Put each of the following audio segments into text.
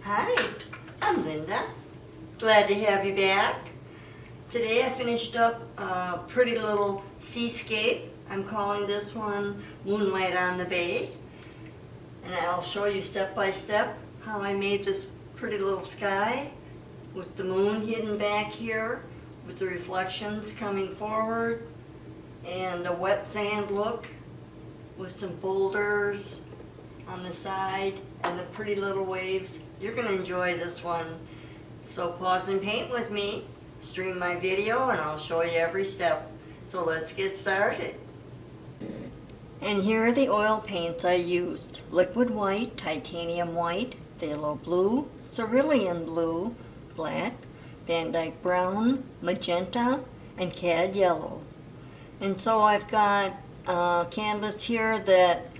Hi, I'm Linda. Glad to have you back. Today I finished up a pretty little seascape. I'm calling this one Moonlight on the Bay. And I'll show you step by step how I made this pretty little sky with the moon hidden back here, with the reflections coming forward, and a wet sand look with some boulders on the side and the pretty little waves. You're going to enjoy this one. So pause and paint with me, stream my video, and I'll show you every step. So let's get started. And here are the oil paints I used. Liquid white, titanium white, phthalo blue, cerulean blue, black, Van Dyke brown, magenta, and cad yellow. And so I've got canvas here that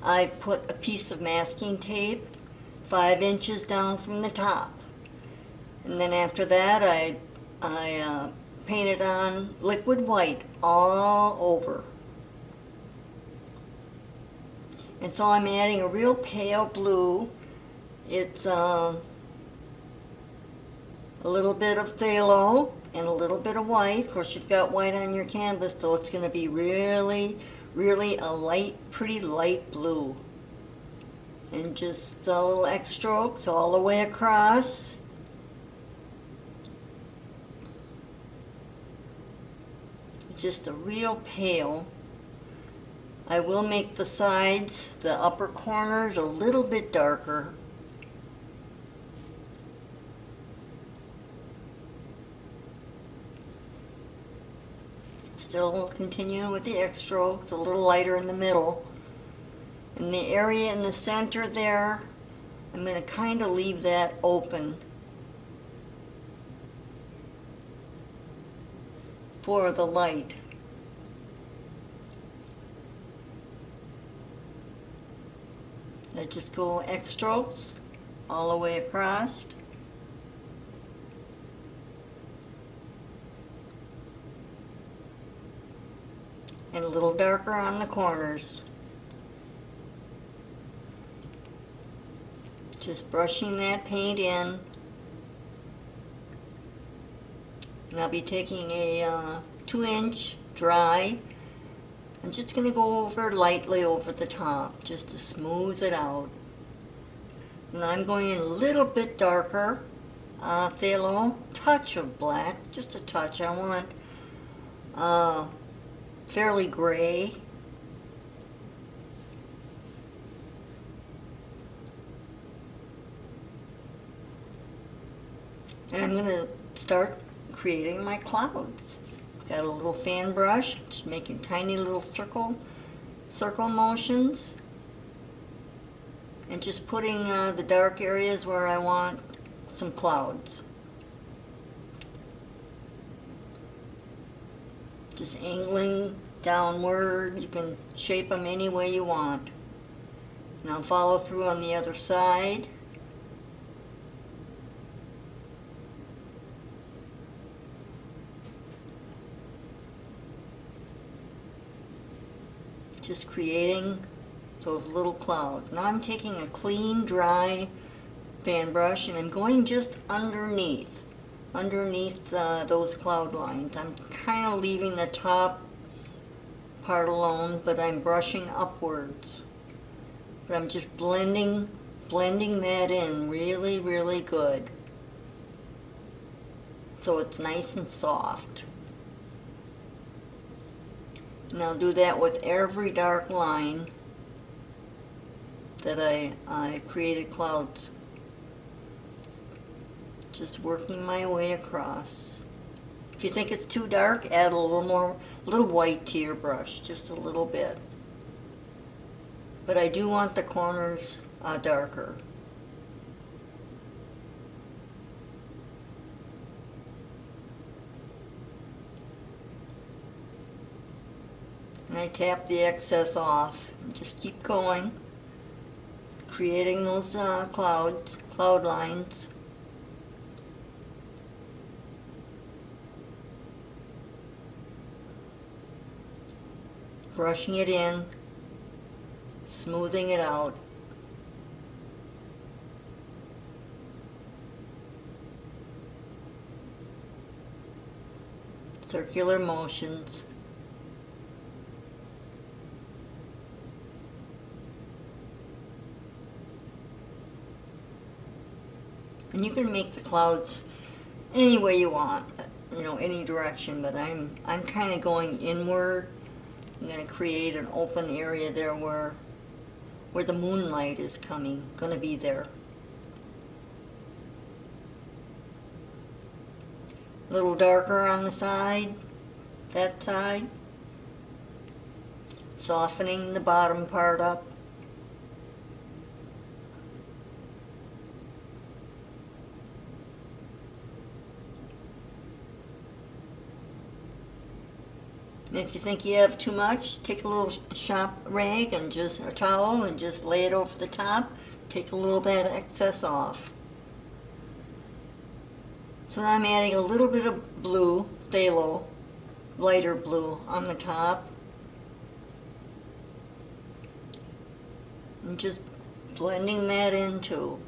I've put a piece of masking tape 5 inches down from the top. And then after that I painted on liquid white all over. And so I'm adding a real pale blue. It's a little bit of phthalo and a little bit of white. Of course, you've got white on your canvas, so it's going to be really a light, pretty light blue. And just a little X strokes all the way across. It's just a real pale. I will make the sides, the upper corners, a little bit darker. Still continuing with the X strokes, a little lighter in the middle. In the area in the center there, I'm going to kind of leave that open for the light. I just go X strokes all the way across. And a little darker on the corners. Just brushing that paint in. And I'll be taking a 2-inch dry. I'm just going to go over lightly over the top just to smooth it out. And I'm going in a little bit darker phthalo, touch of black, just a touch. I want fairly gray. And I'm going to start creating my clouds. Got a little fan brush, just making tiny little circle motions. And just putting the dark areas where I want some clouds. Just angling downward. You can shape them any way you want. And I'll follow through on the other side. Just creating those little clouds. Now I'm taking a clean, dry fan brush and I'm going just underneath those cloud lines. I'm kind of leaving the top part alone, but I'm brushing upwards. But I'm just blending that in really good. So it's nice and soft. And I'll do that with every dark line that I created clouds. Just working my way across. If you think it's too dark, add a little white to your brush, just a little bit. But I do want the corners darker. And I tap the excess off and just keep going, creating those cloud lines. Brushing it in, smoothing it out. circular motions. And you can make the clouds any way you want, you know, any direction, but I'm kind of going inward. I'm going to create an open area there where the moonlight is going to be there. A little darker on the side, that side. Softening the bottom part up. If you think you have too much, take a little shop rag and just a towel and just lay it over the top. Take a little of that excess off. So now I'm adding a little bit of blue, phthalo, lighter blue on the top. And just blending that into.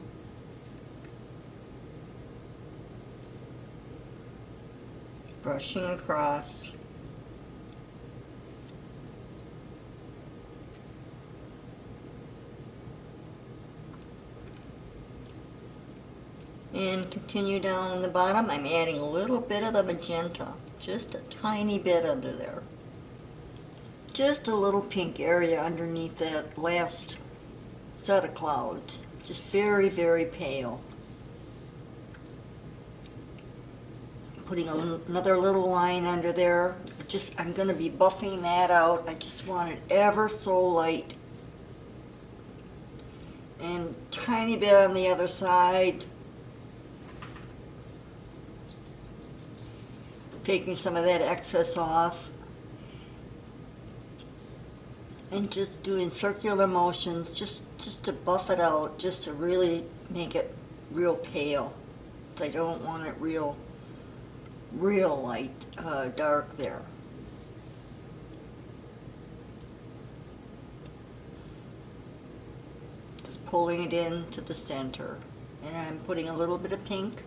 Brushing across. And continue down in the bottom. I'm adding a little bit of the magenta, just a tiny bit under there. Just a little pink area underneath that last set of clouds. Just very, very pale. Putting another little line under there. I'm going to be buffing that out. I just want it ever so light. And tiny bit on the other side. Taking some of that excess off and just doing circular motions just to buff it out, just to really make it real pale. I don't want it real light, dark there. Just pulling it into the center, and I'm putting a little bit of pink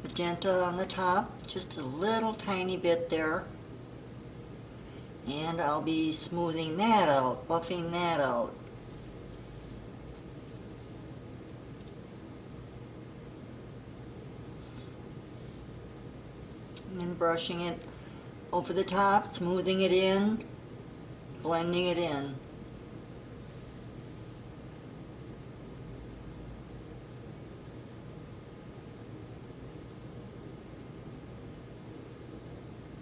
magenta on the top, just a little tiny bit there, and I'll be smoothing that out, buffing that out. And then brushing it over the top, smoothing it in, blending it in.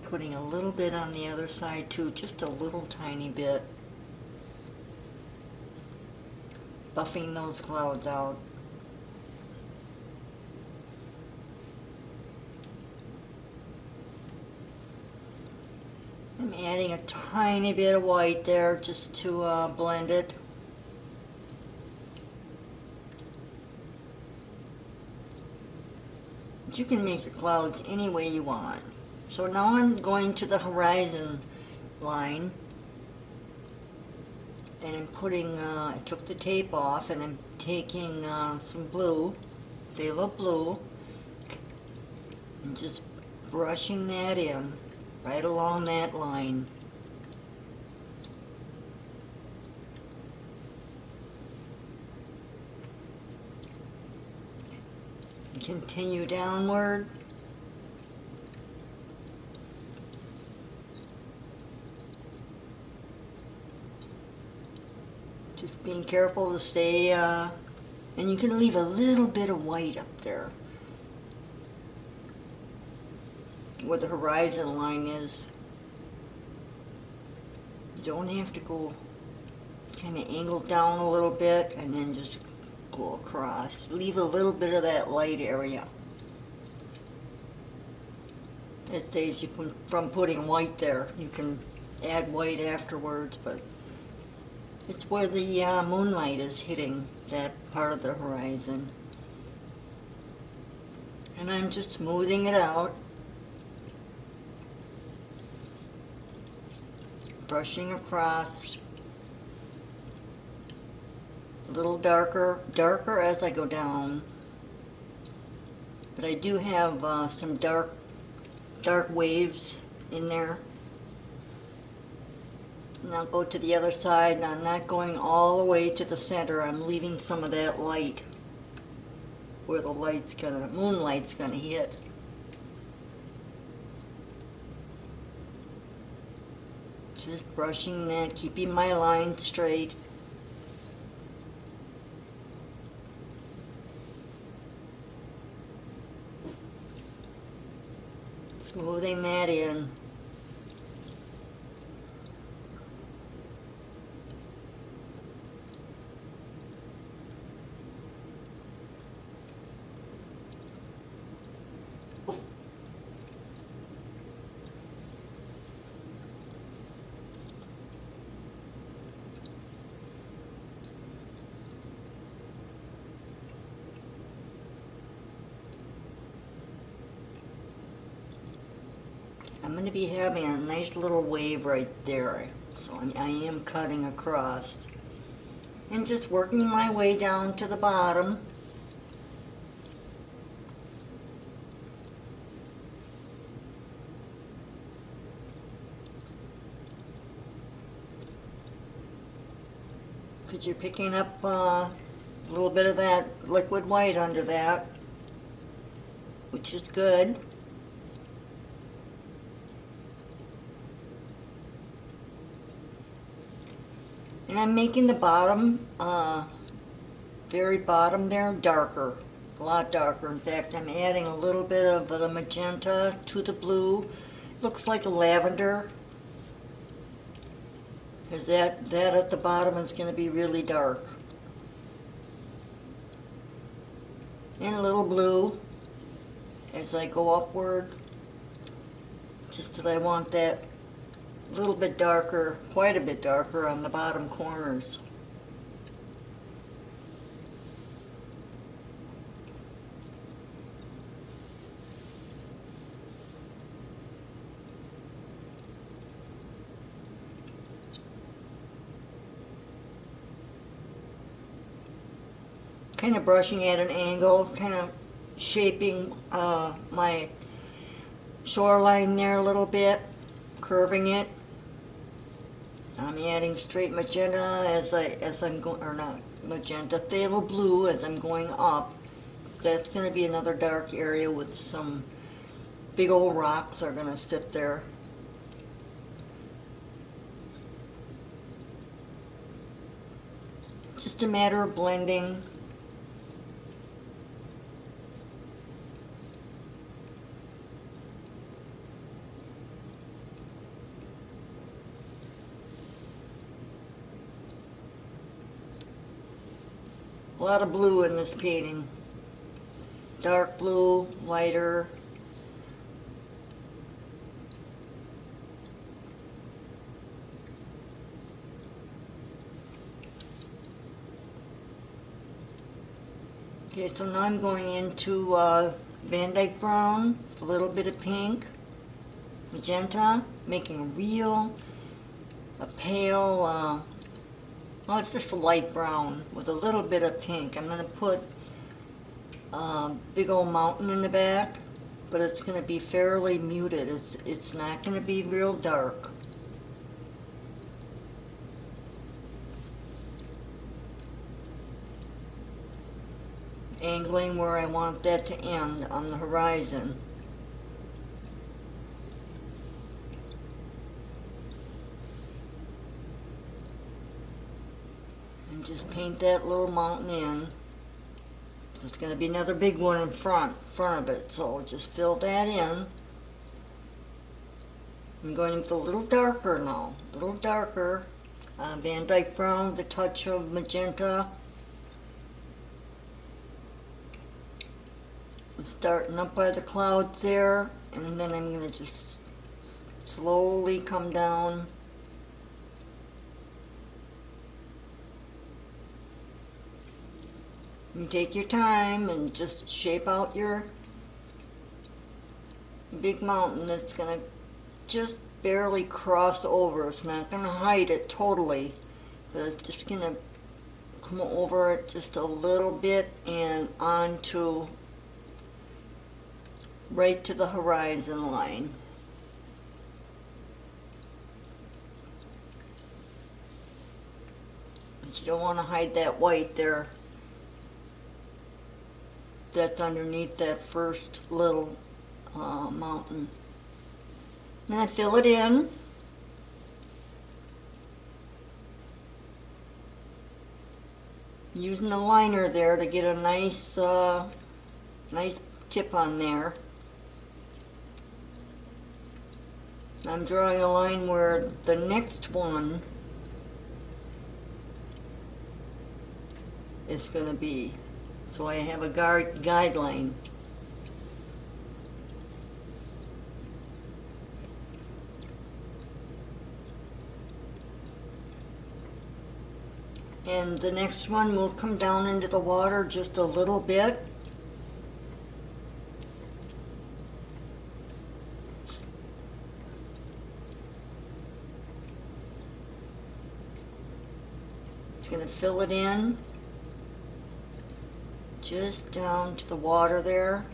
Putting a little bit on the other side too, just a little tiny bit. Buffing those clouds out. I'm adding a tiny bit of white there just to blend it. But you can make your clouds any way you want. So now I'm going to the horizon line, and I'm putting, I took the tape off, and I'm taking some blue, phthalo blue, and just brushing that in right along that line. Continue downward. Just being careful to stay, and you can leave a little bit of white up there where the horizon line is. You don't have to go kind of angle down a little bit and then just go across. Leave a little bit of that light area. That saves you from putting white there. You can add white afterwards, but it's where the moonlight is hitting that part of the horizon. And I'm just smoothing it out. Brushing across. A little darker as I go down. But I do have some dark waves in there. And I'll go to the other side, and I'm not going all the way to the center. I'm leaving some of that light where the moonlight's gonna hit. Just brushing that, keeping my line straight. Smoothing that in. I'm going to be having a nice little wave right there, so I am cutting across and just working my way down to the bottom. Because you're picking up a little bit of that liquid white under that, which is good. And I'm making the bottom, very bottom there, darker, a lot darker. In fact, I'm adding a little bit of the magenta to the blue. Looks like a lavender. Because that at the bottom is going to be really dark. And a little blue as I go upward. Just that I want that a little bit darker, quite a bit darker on the bottom corners. Kind of brushing at an angle, kind of shaping my shoreline there a little bit, curving it. I'm adding straight magenta as I'm going, or not magenta, phthalo blue as I'm going up. That's going to be another dark area with some big old rocks are going to sit there. Just a matter of blending. A lot of blue in this painting. Dark blue, lighter. Okay, so now I'm going into Van Dyke brown with a little bit of pink, magenta, making a pale, well, it's just a light brown with a little bit of pink. I'm going to put a big old mountain in the back, but it's going to be fairly muted. It's not going to be real dark. Angling where I want that to end on the horizon. And just paint that little mountain in. There's going to be another big one in front of it, so just fill that in. I'm going with a little darker now, a little darker. Van Dyke brown, the touch of magenta. I'm starting up by the clouds there, and then I'm going to just slowly come down. You take your time and just shape out your big mountain that's going to just barely cross over. It's not going to hide it totally, but it's just going to come over it just a little bit and onto right to the horizon line. You don't want to hide that white there that's underneath that first little mountain. Then I fill it in. Using the liner there to get a nice tip on there. I'm drawing a line where the next one is going to be, so I have a guideline. And the next one will come down into the water just a little bit. It's going to fill it in just down to the water there.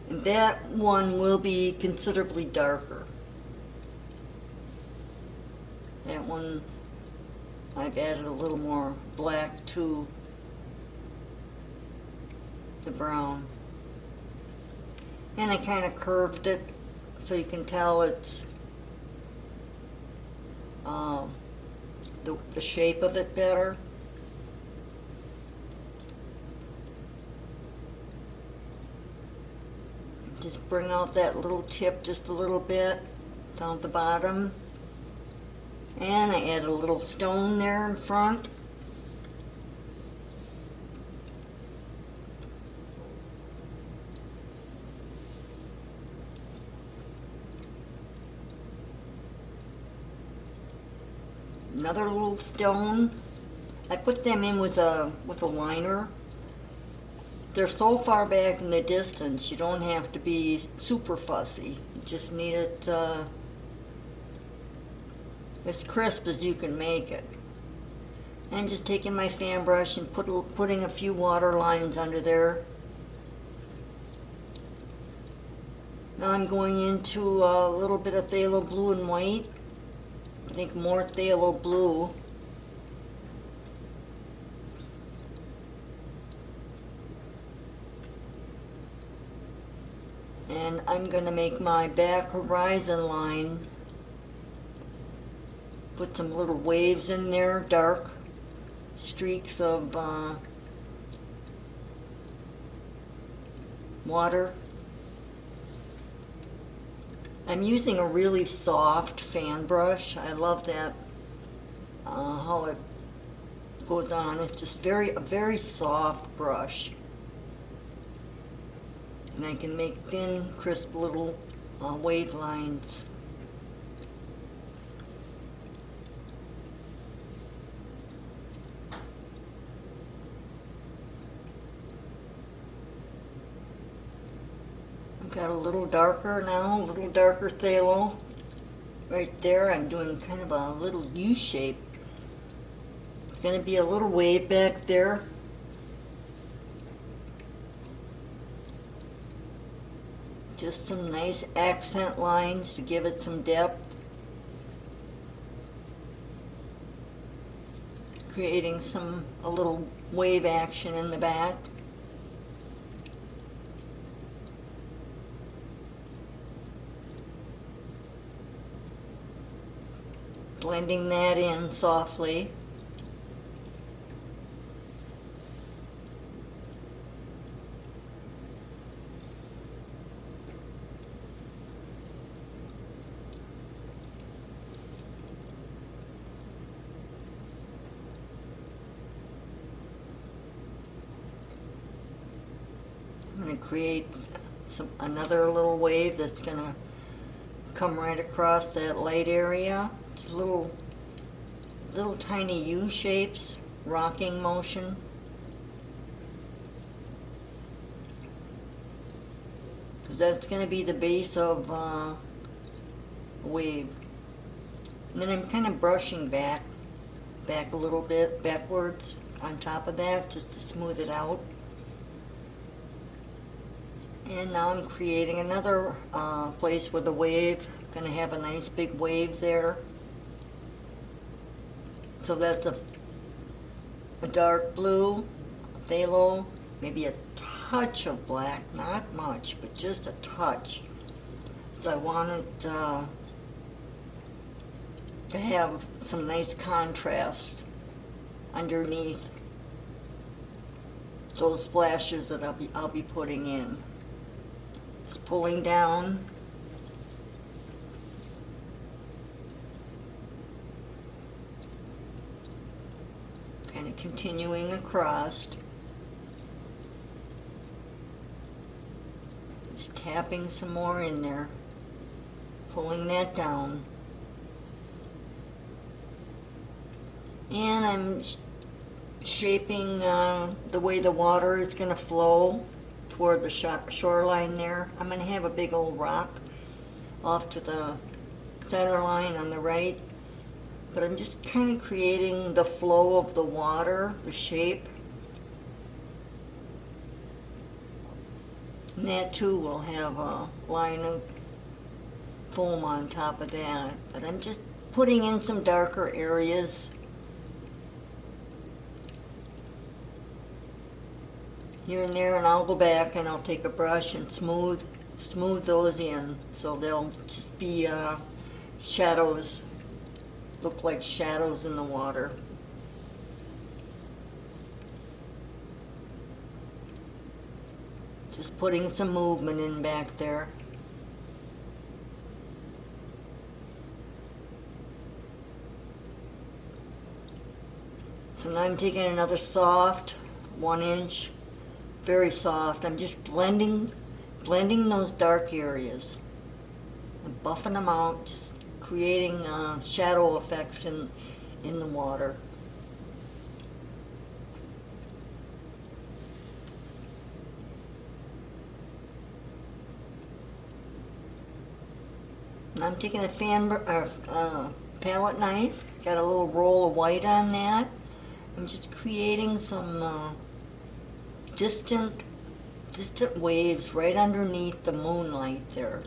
And that one will be considerably darker. That one, I've added a little more black to the brown. And I kind of curved it so you can tell it's the shape of it better. Just bring out that little tip just a little bit down at the bottom. And I added a little stone there in front. Another little stone. I put them in with a liner. They're so far back in the distance, you don't have to be super fussy. You just need it as crisp as you can make it. I'm just taking my fan brush and putting a few water lines under there. Now I'm going into a little bit of phthalo blue and white. I think more phthalo blue. And I'm going to make my back horizon line. Put some little waves in there, dark streaks of water. I'm using a really soft fan brush. I love that, how it goes on. It's just a very soft brush. And I can make thin, crisp little wave lines. Got a little darker now, a little darker phthalo. Right there, I'm doing kind of a little U shape. It's going to be a little wave back there. Just some nice accent lines to give it some depth. Creating a little wave action in the back. Blending that in softly. I'm going to create another little wave that's going to come right across that light area. It's little tiny U shapes, rocking motion. That's going to be the base of a wave. And then I'm kind of brushing back a little bit, backwards on top of that, just to smooth it out. And now I'm creating another place with a wave. Going to have a nice big wave there. So that's a dark blue, phthalo, maybe a touch of black, not much, but just a touch. So I wanted to have some nice contrast underneath those splashes that I'll be putting in. Just pulling down. Kind of continuing across. Just tapping some more in there. Pulling that down. And I'm shaping the way the water is going to flow toward the shoreline there. I'm going to have a big old rock off to the center line on the right, but I'm just kind of creating the flow of the water, the shape. And that too will have a line of foam on top of that, but I'm just putting in some darker areas. Here and there, and I'll go back and I'll take a brush and smooth those in, so they'll just be shadows, look like shadows in the water. Just putting some movement in back there. So now I'm taking another soft 1-inch, very soft. I'm just blending those dark areas and buffing them out, just creating shadow effects in the water. And I'm taking a palette knife, got a little roll of white on that. I'm just creating some distant waves right underneath the moonlight there.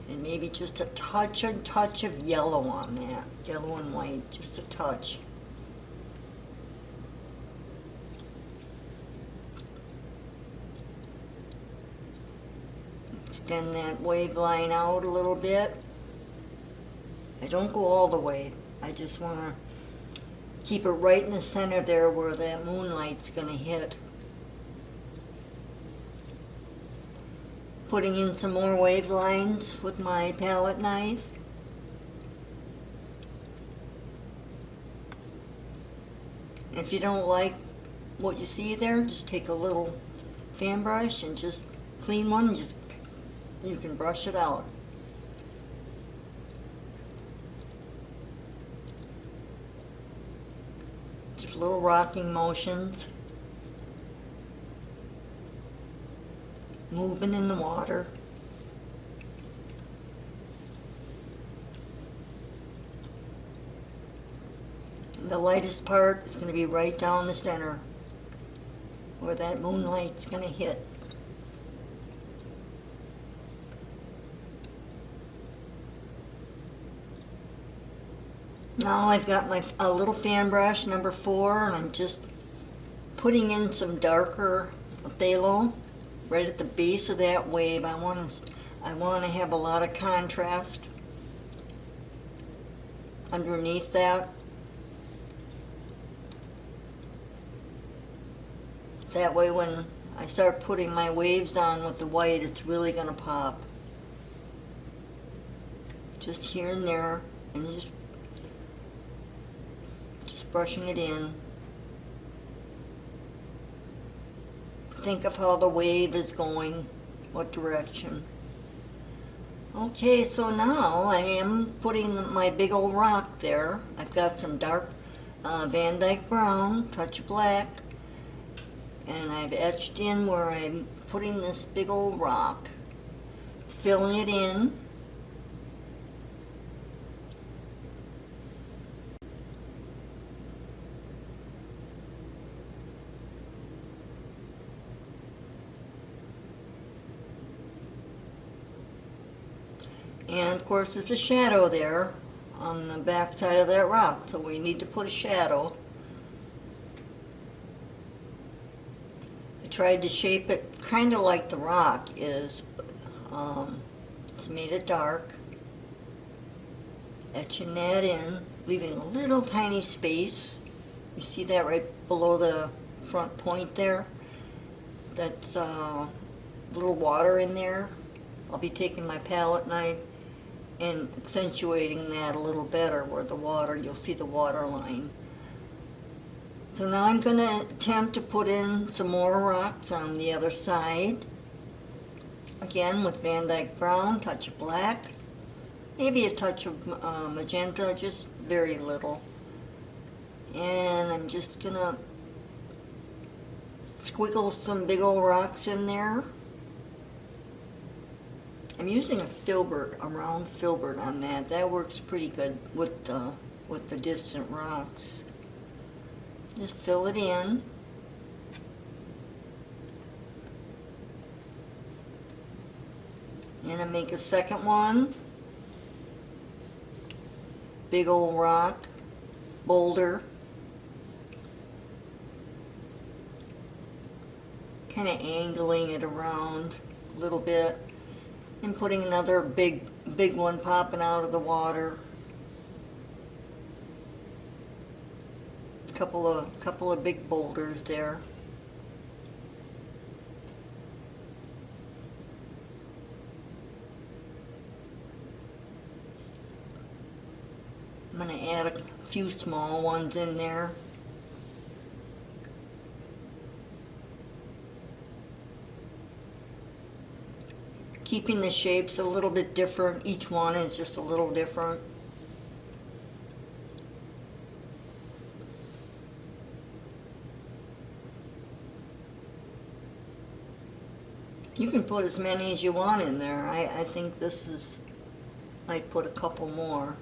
And maybe just a touch of yellow on that, yellow and white, just a touch. Extend that wave line out a little bit. I don't go all the way. I just want to keep it right in the center there where that moonlight's going to hit. Putting in some more wave lines with my palette knife. If you don't like what you see there, just take a little fan brush and just clean one, and just you can brush it out. Just little rocking motions. Moving in the water. And the lightest part is going to be right down the center where that moonlight's going to hit. Now I've got a little fan brush, number 4, and I'm just putting in some darker phthalo right at the base of that wave. I want to have a lot of contrast underneath that. That way when I start putting my waves on with the white, it's really going to pop. Just here and there, and just brushing it in. Think of how the wave is going, what direction. Okay, so now I am putting my big old rock there. I've got some dark Van Dyke brown, touch of black, and I've etched in where I'm putting this big old rock, filling it in. And of course there's a shadow there on the back side of that rock, so we need to put a shadow. I tried to shape it kind of like the rock is. It's made it dark. Etching that in, leaving a little tiny space. You see that right below the front point there? That's a little water in there. I'll be taking my palette knife and accentuating that a little better where the water, you'll see the water line. So now I'm going to attempt to put in some more rocks on the other side. Again with Van Dyke Brown, touch of black, maybe a touch of magenta, just very little. And I'm just going to squiggle some big old rocks in there. I'm using a filbert, a round filbert on that. That works pretty good with the distant rocks. Just fill it in. And I make a second one. Big old rock, boulder. Kind of angling it around a little bit. And putting another big one popping out of the water. Couple of big boulders there. I'm going to add a few small ones in there. Keeping the shapes a little bit different. Each one is just a little different. You can put as many as you want in there. I think this is, might put a couple more.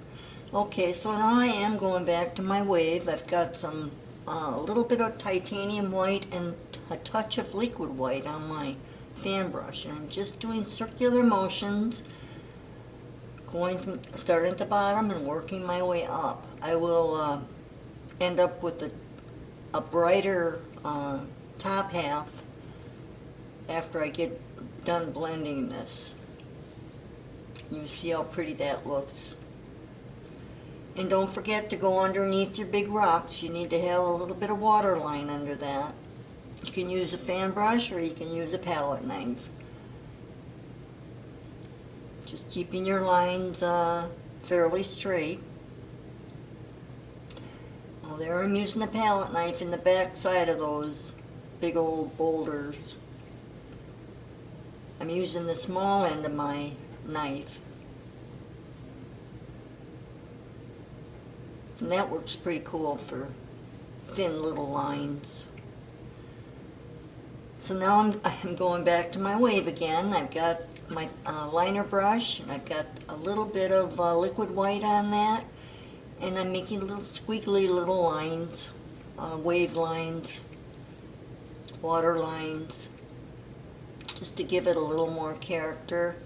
Okay, so now I am going back to my wave. I've got some, a little bit of titanium white and a touch of liquid white on my fan brush, and I'm just doing circular motions, going from starting at the bottom and working my way up. I will end up with a brighter top half after I get done blending this. You see how pretty that looks. And don't forget to go underneath your big rocks. You need to have a little bit of water line under that. You can use a fan brush or you can use a palette knife. Just keeping your lines fairly straight. Well, there I'm using the palette knife in the back side of those big old boulders. I'm using the small end of my knife. And that works pretty cool for thin little lines. So now I'm going back to my wave again. I've got my liner brush, and I've got a little bit of liquid white on that, and I'm making little squiggly little lines, wave lines, water lines, just to give it a little more character,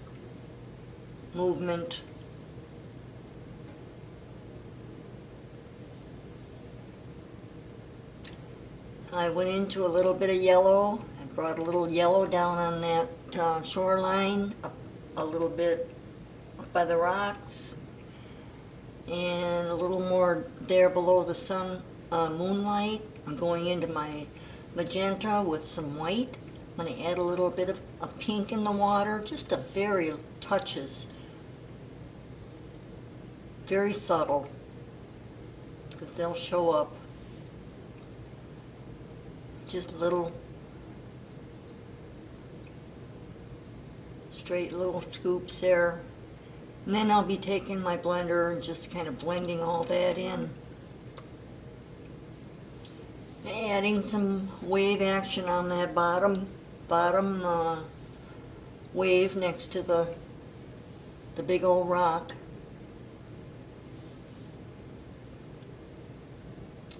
movement. I went into a little bit of yellow. I brought a little yellow down on that shoreline, a little bit up by the rocks, and a little more there below the sun, moonlight. I'm going into my magenta with some white. I'm going to add a little bit of pink in the water, just a very touches, very subtle, because they'll show up. Just little straight little scoops there. And then I'll be taking my blender and just kind of blending all that in. Adding some wave action on that bottom wave next to the big old rock.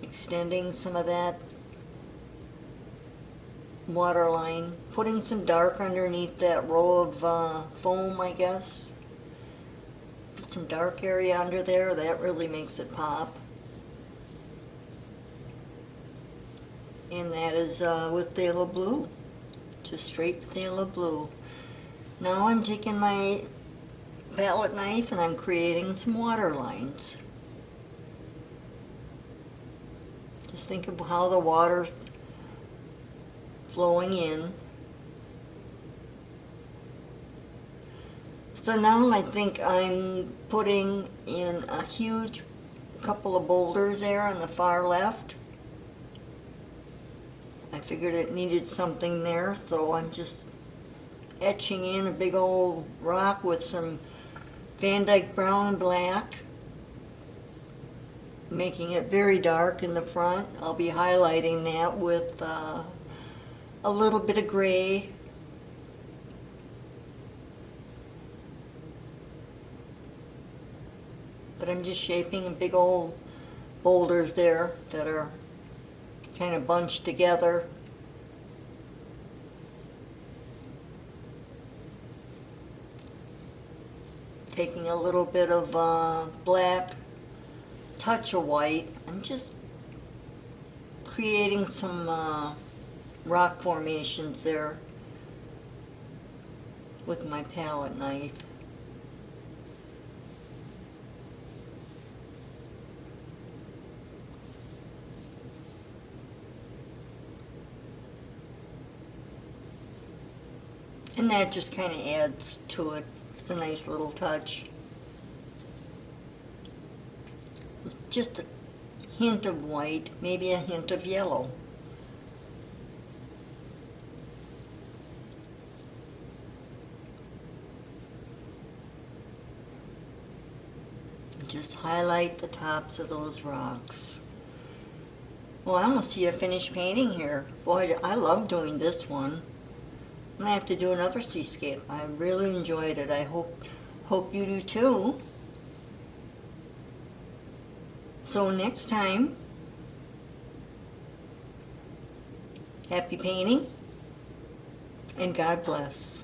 Extending some of that water line, putting some dark underneath that row of foam, I guess. some dark area under there. That really makes it pop. And that is with phthalo blue, just straight phthalo blue. Now I'm taking my palette knife and I'm creating some water lines. Just think of how the water's flowing in. So now I think I'm putting in a huge couple of boulders there on the far left. I figured it needed something there, so I'm just etching in a big old rock with some Van Dyke brown and black, making it very dark in the front. I'll be highlighting that with a little bit of gray. But I'm just shaping big old boulders there that are kind of bunched together. Taking a little bit of black, touch of white. I'm just creating some rock formations there with my palette knife. And that just kind of adds to it. It's a nice little touch. Just a hint of white, maybe a hint of yellow. Just highlight the tops of those rocks. Well, I almost see a finished painting here. Boy, I love doing this one. I'm gonna have to do another seascape. I really enjoyed it. I hope you do too. So next time, happy painting and God bless.